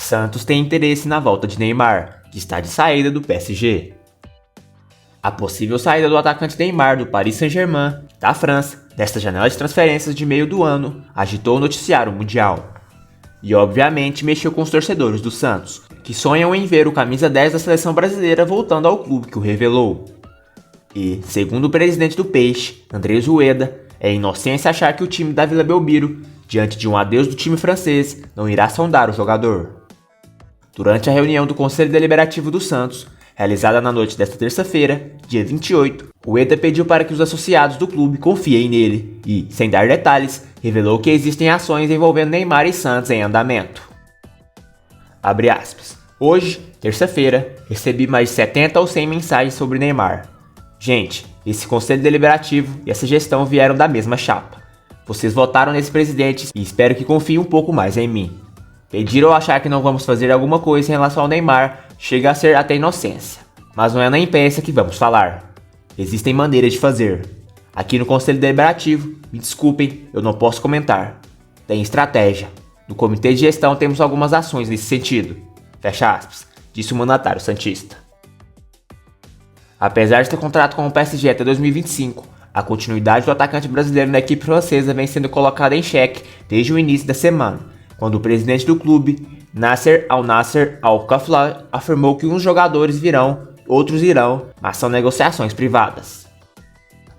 Santos tem interesse na volta de Neymar, que está de saída do PSG. A possível saída do atacante Neymar do Paris Saint-Germain, da França, desta janela de transferências de meio do ano, agitou o noticiário mundial. E obviamente mexeu com os torcedores do Santos, que sonham em ver o camisa 10 da seleção brasileira voltando ao clube que o revelou. E, segundo o presidente do Peixe, Andrés Rueda, é inocência achar que o time da Vila Belmiro, diante de um adeus do time francês, não irá sondar o jogador. Durante a reunião do Conselho Deliberativo do Santos, realizada na noite desta terça-feira, dia 28, Rueda pediu para que os associados do clube confiem nele e, sem dar detalhes, revelou que existem ações envolvendo Neymar e Santos em andamento. Abre aspas. Hoje, terça-feira, recebi mais de 70 ou 100 mensagens sobre Neymar. Gente, esse Conselho Deliberativo e essa gestão vieram da mesma chapa. Vocês votaram nesse presidente e espero que confiem um pouco mais em mim. Pedir ou achar que não vamos fazer alguma coisa em relação ao Neymar chega a ser até inocência. Mas não é na imprensa que vamos falar. Existem maneiras de fazer. Aqui no Conselho Deliberativo, me desculpem, eu não posso comentar. Tem estratégia. No Comitê de Gestão temos algumas ações nesse sentido. Fecha aspas, disse o mandatário santista. Apesar de ter contrato com o PSG até 2025, a continuidade do atacante brasileiro na equipe francesa vem sendo colocada em xeque desde o início da semana, quando o presidente do clube, Nasser Al-Nassr Al-Khelaifi, afirmou que uns jogadores virão, outros irão, mas são negociações privadas.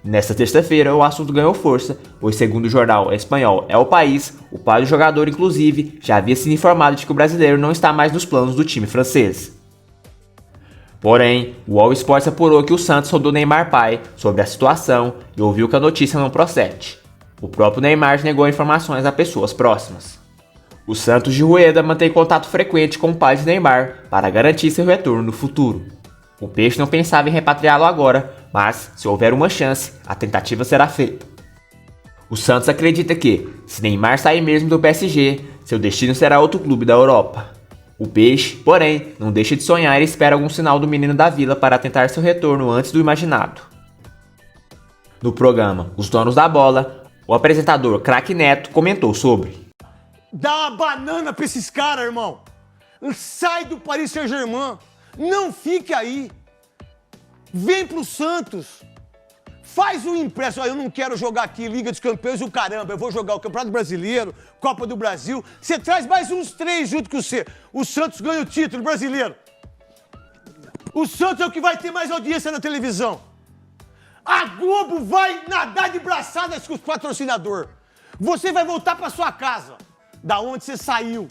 Nesta terça-feira, o assunto ganhou força, pois segundo o jornal espanhol El País, o pai do jogador, inclusive, já havia sido informado de que o brasileiro não está mais nos planos do time francês. Porém, o All Sports apurou que o Santos sondou Neymar pai sobre a situação e ouviu que a notícia não procede. O próprio Neymar negou informações a pessoas próximas. O Santos de Rueda mantém contato frequente com o pai de Neymar para garantir seu retorno no futuro. O Peixe não pensava em repatriá-lo agora, mas, se houver uma chance, a tentativa será feita. O Santos acredita que, se Neymar sair mesmo do PSG, seu destino será outro clube da Europa. O Peixe, porém, não deixa de sonhar e espera algum sinal do menino da Vila para tentar seu retorno antes do imaginado. No programa Os Donos da Bola, o apresentador Craque Neto comentou sobre: Dá uma banana pra esses caras, irmão. Sai do Paris Saint-Germain. Não fique aí. Vem pro Santos. Faz um empréstimo. Eu não quero jogar aqui Liga dos Campeões e o caramba. Eu vou jogar o Campeonato Brasileiro, Copa do Brasil. Você traz mais uns 3 junto com você. O Santos ganha o título brasileiro. O Santos é o que vai ter mais audiência na televisão. A Globo vai nadar de braçadas com os patrocinadores. Você vai voltar pra sua casa, da onde você saiu.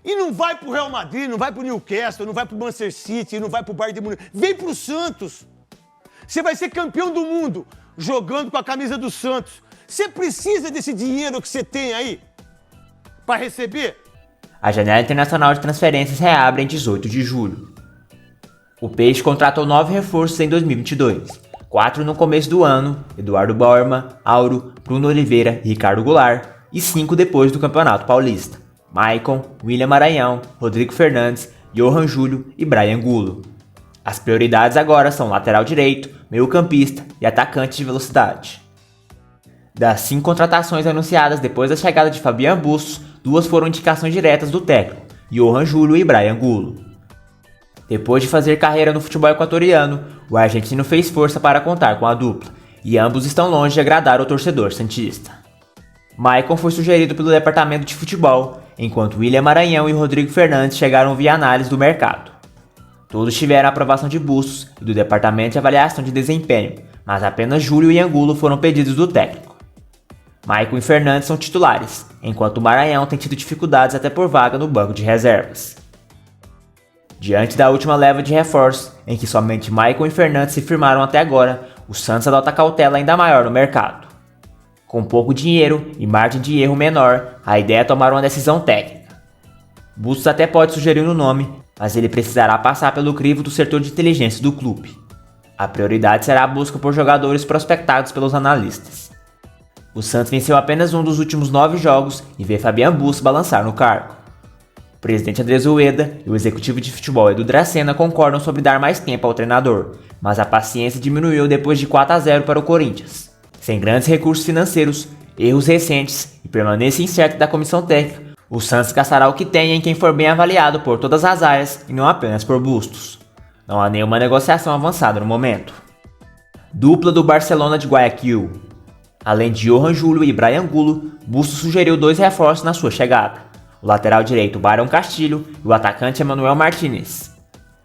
E não vai pro Real Madrid, não vai pro Newcastle, não vai pro Manchester City, não vai pro Bayern de Munique. Vem pro Santos. Você vai ser campeão do mundo jogando com a camisa do Santos. Você precisa desse dinheiro que você tem aí para receber? A janela internacional de transferências reabre em 18 de julho. O Peixe contratou 9 reforços em 2022. 4 no começo do ano, Eduardo Bauerman, Auro, Bruno Oliveira e Ricardo Goulart, e 5 depois do Campeonato Paulista. Maicon, William Maranhão, Rodrigo Fernandes, Johan Júlio e Brian Gulo. As prioridades agora são lateral direito, meio-campista e atacante de velocidade. Das 5 contratações anunciadas depois da chegada de Fabian Bustos, 2 foram indicações diretas do técnico, Johan Júlio e Brian Gulo. Depois de fazer carreira no futebol equatoriano, o argentino fez força para contar com a dupla, e ambos estão longe de agradar o torcedor santista. Maicon foi sugerido pelo departamento de futebol, enquanto William Maranhão e Rodrigo Fernandes chegaram via análise do mercado. Todos tiveram a aprovação de Bustos e do departamento de avaliação de desempenho, mas apenas Júlio e Angulo foram pedidos do técnico. Maicon e Fernandes são titulares, enquanto o Maranhão tem tido dificuldades até por vaga no banco de reservas. Diante da última leva de reforços, em que somente Maicon e Fernandes se firmaram até agora, o Santos adota cautela ainda maior no mercado. Com pouco dinheiro e margem de erro menor, a ideia é tomar uma decisão técnica. Bustos até pode sugerir um nome, mas ele precisará passar pelo crivo do setor de inteligência do clube. A prioridade será a busca por jogadores prospectados pelos analistas. O Santos venceu apenas um dos últimos 9 jogos e vê Fabian Bustos balançar no cargo. O presidente Andrés Rueda e o executivo de futebol Edu Dracena concordam sobre dar mais tempo ao treinador, mas a paciência diminuiu depois de 4-0 para o Corinthians. Sem grandes recursos financeiros, erros recentes e permanência incerta da comissão técnica, O Santos gastará o que tem em quem for bem avaliado por todas as áreas e não apenas por Bustos. Não há nenhuma negociação avançada no momento. Dupla do Barcelona de Guayaquil. Além de Johan Júlio e Brian Angulo, Bustos sugeriu 2 reforços na sua chegada: o lateral direito Byron Castilho e o atacante Emmanuel Martínez.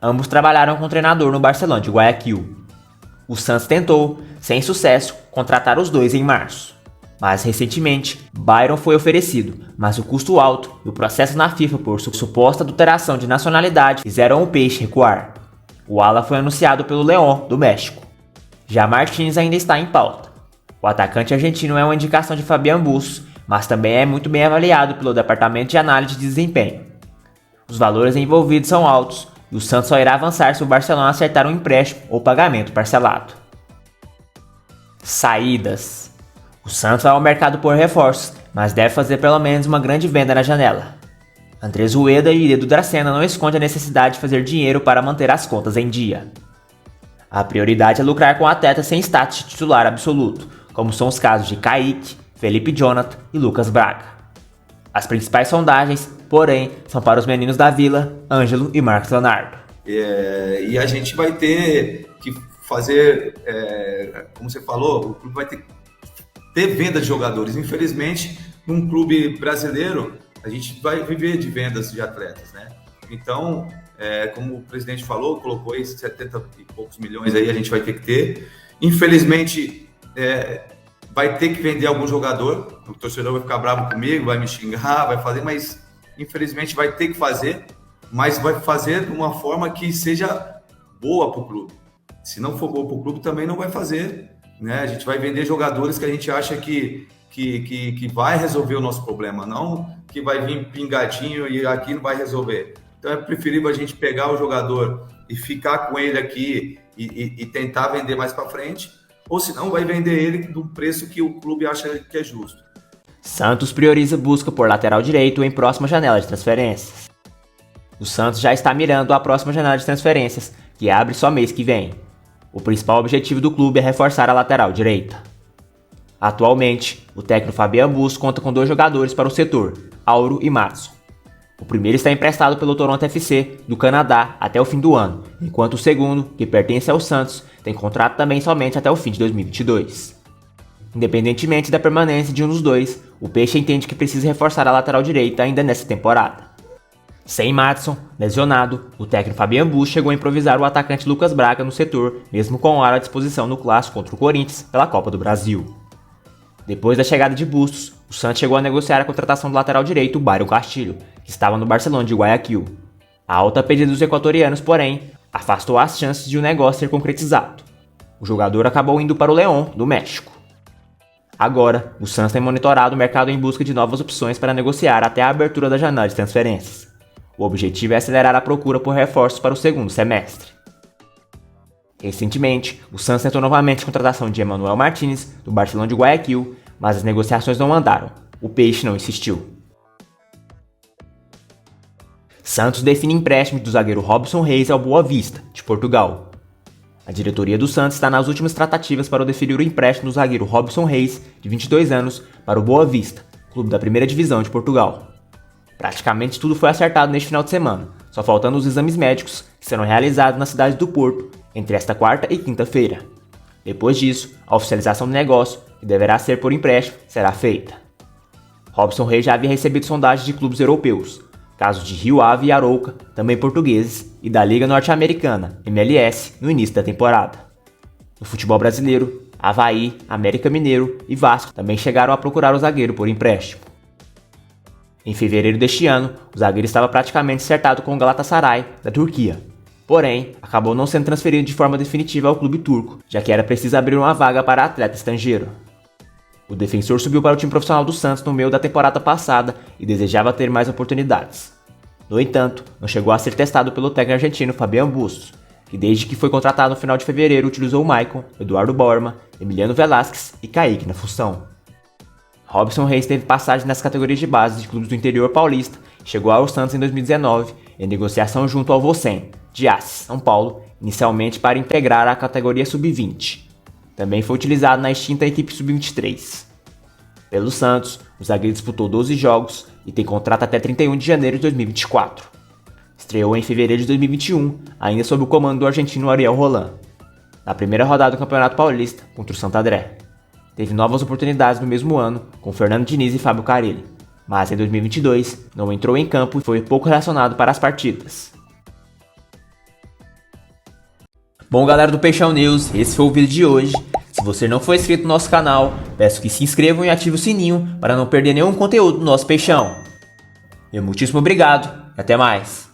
Ambos trabalharam com o treinador no Barcelona de Guayaquil. O Santos tentou, sem sucesso, contratar os dois em março. Mais recentemente, Byron foi oferecido, mas o custo alto e o processo na FIFA por suposta adulteração de nacionalidade fizeram o Peixe recuar. O ala foi anunciado pelo León, do México. Já Martínez ainda está em pauta. O atacante argentino é uma indicação de Fabián Bustos, mas também é muito bem avaliado pelo Departamento de Análise de Desempenho. Os valores envolvidos são altos e o Santos só irá avançar se o Barcelona acertar um empréstimo ou pagamento parcelado. Saídas. O Santos vai ao mercado por reforços, mas deve fazer pelo menos uma grande venda na janela. Andrés Rueda e Edu Dracena não esconde a necessidade de fazer dinheiro para manter as contas em dia. A prioridade é lucrar com atletas sem status de titular absoluto, como são os casos de Kaique, Felipe Jonathan e Lucas Braga. As principais sondagens, porém, são para os meninos da Vila, Ângelo e Marcos Leonardo. E a gente vai ter que fazer, como você falou, o clube vai ter venda de jogadores. Infelizmente, num clube brasileiro, a gente vai viver de vendas de atletas, né? Então, como o presidente falou, colocou aí 70 e poucos milhões aí, a gente vai ter que ter. Infelizmente, vai ter que vender algum jogador. O torcedor vai ficar bravo comigo, vai me xingar, vai fazer, mas infelizmente vai ter que fazer, mas vai fazer de uma forma que seja boa para o clube. Se não for boa para o clube, também não vai fazer, né? A gente vai vender jogadores que a gente acha que vai resolver o nosso problema, não que vai vir pingadinho e aqui não vai resolver. Então é preferível a gente pegar o jogador e ficar com ele aqui e tentar vender mais para frente, ou senão vai vender ele do preço que o clube acha que é justo. Santos prioriza busca por lateral direito em próxima janela de transferências. O Santos já está mirando a próxima janela de transferências, que abre só mês que vem. O principal objetivo do clube é reforçar a lateral direita. Atualmente, o técnico Fabián Bustos conta com 2 jogadores para o setor, Auro e Madison. O primeiro está emprestado pelo Toronto FC, do Canadá, até o fim do ano, enquanto o segundo, que pertence ao Santos, tem contrato também somente até o fim de 2022. Independentemente da permanência de um dos dois, o Peixe entende que precisa reforçar a lateral direita ainda nessa temporada. Sem Madison, lesionado, o técnico Fabián Bustos chegou a improvisar o atacante Lucas Braga no setor, mesmo com hora à disposição no clássico contra o Corinthians pela Copa do Brasil. Depois da chegada de Bustos, o Santos chegou a negociar a contratação do lateral direito Byron Castilho, que estava no Barcelona de Guayaquil. A alta pedida dos equatorianos, porém, afastou as chances de o negócio ser concretizado. O jogador acabou indo para o León, do México. Agora, o Santos tem monitorado o mercado em busca de novas opções para negociar até a abertura da janela de transferências. O objetivo é acelerar a procura por reforços para o segundo semestre. Recentemente, o Santos tentou novamente a contratação de Emmanuel Martínez, do Barcelona de Guayaquil, mas as negociações não andaram. O Peixe não insistiu. Santos define empréstimo do zagueiro Robson Reis ao Boa Vista, de Portugal. A diretoria do Santos está nas últimas tratativas para definir o empréstimo do zagueiro Robson Reis, de 22 anos, para o Boa Vista, clube da primeira divisão de Portugal. Praticamente tudo foi acertado neste final de semana, só faltando os exames médicos que serão realizados na cidade do Porto entre esta quarta e quinta-feira. Depois disso, a oficialização do negócio, que deverá ser por empréstimo, será feita. Robson Reis já havia recebido sondagens de clubes europeus, casos de Rio Ave e Arouca, também portugueses, e da Liga Norte-Americana, MLS, no início da temporada. No futebol brasileiro, Avaí, América Mineiro e Vasco também chegaram a procurar o zagueiro por empréstimo. Em fevereiro deste ano, o zagueiro estava praticamente acertado com o Galatasaray, da Turquia. Porém, acabou não sendo transferido de forma definitiva ao clube turco, já que era preciso abrir uma vaga para atleta estrangeiro. O defensor subiu para o time profissional do Santos no meio da temporada passada e desejava ter mais oportunidades. No entanto, não chegou a ser testado pelo técnico argentino Fabián Bustos, que desde que foi contratado no final de fevereiro utilizou o Maicon, Eduardo Bauerman, Emiliano Velasquez e Kaique na função. Robson Reis teve passagem nas categorias de base de clubes do interior paulista e chegou ao Santos em 2019 em negociação junto ao Vocem, de Assis, São Paulo, inicialmente para integrar a categoria sub-20. Também foi utilizado na extinta equipe sub-23. Pelo Santos, o zagueiro disputou 12 jogos e tem contrato até 31 de janeiro de 2024. Estreou em fevereiro de 2021, ainda sob o comando do argentino Ariel Holan, na primeira rodada do Campeonato Paulista contra o Santo André. Teve novas oportunidades no mesmo ano com Fernando Diniz e Fábio Carille, mas em 2022 não entrou em campo e foi pouco relacionado para as partidas. Bom, galera do Peixão News, esse foi o vídeo de hoje. Se você não for inscrito no nosso canal, peço que se inscrevam e ative o sininho para não perder nenhum conteúdo do nosso Peixão. Meu muitíssimo obrigado e até mais.